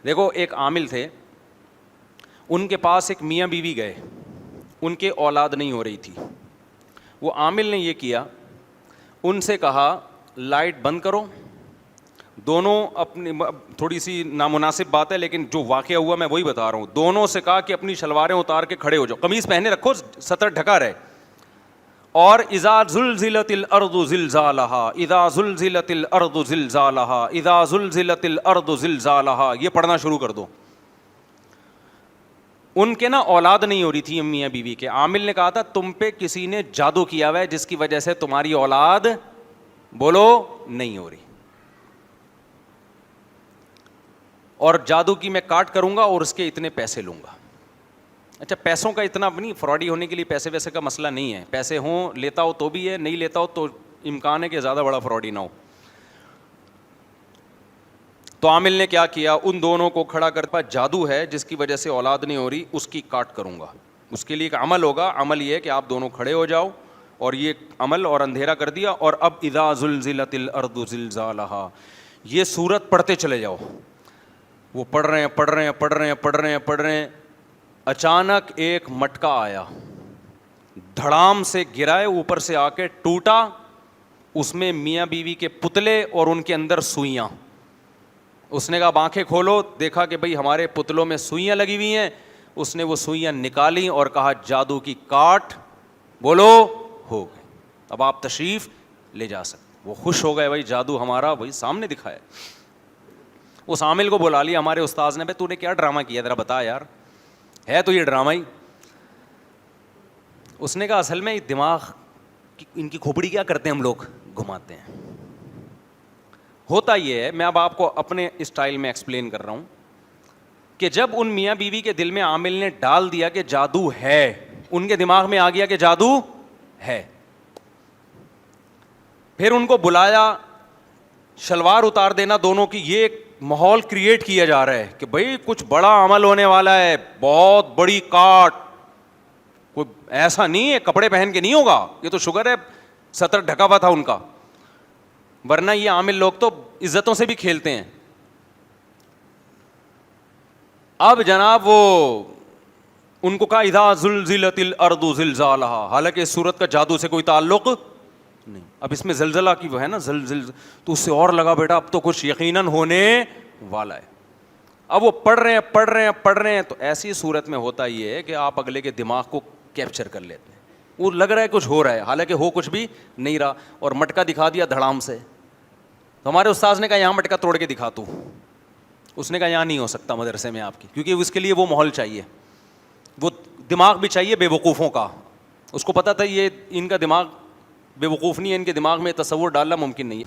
دیکھو ایک عامل تھے, ان کے پاس ایک میاں بیوی گئے, ان کے اولاد نہیں ہو رہی تھی. وہ عامل نے یہ کیا, ان سے کہا لائٹ بند کرو. دونوں اپنی, تھوڑی سی نامناسب بات ہے لیکن جو واقعہ ہوا میں وہی بتا رہا ہوں, دونوں سے کہا کہ اپنی شلواریں اتار کے کھڑے ہو جاؤ, قمیص پہنے رکھو, سطر ڈھکا رہے, اور اذا زلزلت الارض زلزالہا, اذا زلزلت الارض زلزالہا, اذا زلزلت الارض زلزالہا, یہ پڑھنا شروع کر دو. ان کے نا اولاد نہیں ہو رہی تھی میاں بیوی کے. عامل نے کہا تھا تم پہ کسی نے جادو کیا ہوا ہے جس کی وجہ سے تمہاری اولاد بولو نہیں ہو رہی, اور جادو کی میں کاٹ کروں گا اور اس کے اتنے پیسے لوں گا. اچھا پیسوں کا اتنا نہیں, فراڈی ہونے کے لیے پیسے ویسے کا مسئلہ نہیں ہے, پیسے ہوں لیتا ہو تو بھی ہے, نہیں لیتا ہو تو امکان ہے کہ زیادہ بڑا فراڈی نہ ہو. تو عامل نے کیا کیا, ان دونوں کو کھڑا کر پا جادو ہے جس کی وجہ سے اولاد نہیں ہو رہی, اس کی کاٹ کروں گا. اس کے لیے ایک عمل ہوگا, عمل یہ ہے کہ آپ دونوں کھڑے ہو جاؤ, اور یہ عمل اور اندھیرا کر دیا, اور اب اذا زلزلت الارض زلزالہا, یہ سورت پڑھتے چلے جاؤ. وہ پڑھ رہے ہیں, اچانک ایک مٹکا آیا, دھڑام سے گرائے, اوپر سے آ کے ٹوٹا, اس میں میاں بیوی کے پتلے اور ان کے اندر سوئیاں. اس نے کہا آنکھیں کھولو, دیکھا کہ بھئی ہمارے پتلوں میں سوئیاں لگی ہوئی ہیں. اس نے وہ سوئیاں نکالی اور کہا جادو کی کاٹ بولو ہو گئے, اب آپ تشریف لے جا سکتے. وہ خوش ہو گئے, بھائی جادو ہمارا وہی سامنے دکھایا. اس عامل کو بلا لیا ہمارے استاذ نے, بھائی تو نے کیا ڈرامہ کیا, ذرا بتا یار, ہے تو یہ ڈرامہ ہی. اس نے کہا اصل میں دماغ ان کی کھوپڑی کیا کرتے ہیں ہم لوگ, گھماتے ہیں. ہوتا یہ ہے, میں اب آپ کو اپنے اسٹائل میں ایکسپلین کر رہا ہوں, کہ جب ان میاں بیوی کے دل میں عامل نے ڈال دیا کہ جادو ہے, ان کے دماغ میں آ گیا کہ جادو ہے, پھر ان کو بلایا, شلوار اتار دینا دونوں کی, یہ ایک ماحول کریٹ کیا جا رہا ہے کہ بھئی کچھ بڑا عمل ہونے والا ہے, بہت بڑی کاٹ, کوئی ایسا نہیں ہے کپڑے پہن کے نہیں ہوگا, یہ تو شگر ہے سطر ڈھکا ہوا تھا ان کا, ورنہ یہ عامل لوگ تو عزتوں سے بھی کھیلتے ہیں. اب جناب وہ ان کو کہا اذا زلزلت الارض زلزالہا, حالانکہ اس صورت کا جادو سے کوئی تعلق نہیں. اب اس میں زلزلہ کی وہ ہے نا زلزل, تو اس سے اور لگا بیٹا اب تو کچھ یقیناً ہونے والا ہے. اب وہ پڑھ رہے ہیں, تو ایسی صورت میں ہوتا یہ ہے کہ آپ اگلے کے دماغ کو کیپچر کر لیتے ہیں, وہ لگ رہا ہے کچھ ہو رہا ہے حالانکہ ہو کچھ بھی نہیں رہا, اور مٹکا دکھا دیا دھڑام سے. تو ہمارے استاذ نے کہا یہاں مٹکا توڑ کے دکھا تو, اس نے کہا یہاں نہیں ہو سکتا مدرسے میں آپ کی, کیونکہ اس کے لیے وہ ماحول چاہیے, وہ دماغ بھی چاہیے بے وقوفوں کا. اس کو پتا تھا یہ ان کا دماغ بے وقوف نہیں ہے, ان کے دماغ میں تصور ڈالنا ممکن نہیں ہے.